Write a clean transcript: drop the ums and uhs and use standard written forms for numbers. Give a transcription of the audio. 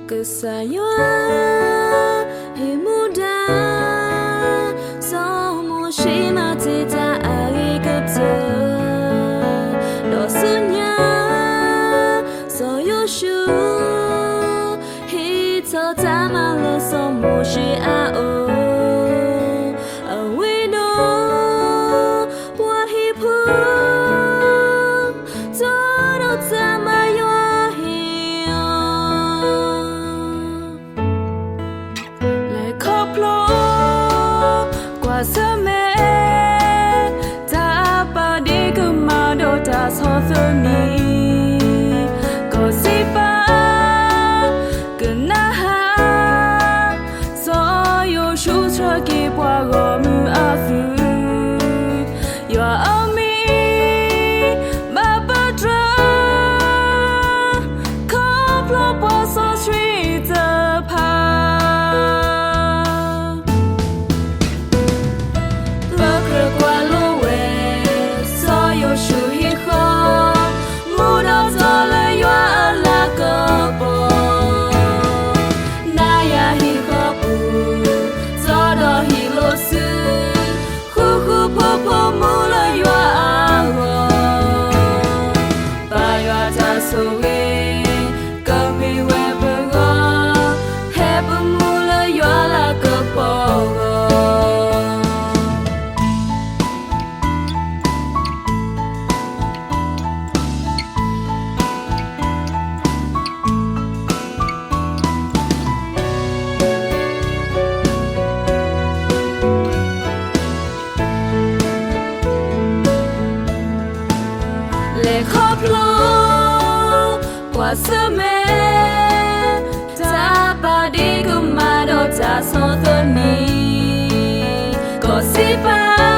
Kesayuan muda semua shima tidak lagi kebetulan dosanya so shu hito tamalo semua shiao awino wahipu todo tamayo so ni có gì ba kena so yo shu cho ki bwa go mu afu yo ami ma patra ko plo po so street pa look kwa lo we so yo shu qua sớm ta ba đi cùng mà đâu ta so thân ni có gì ba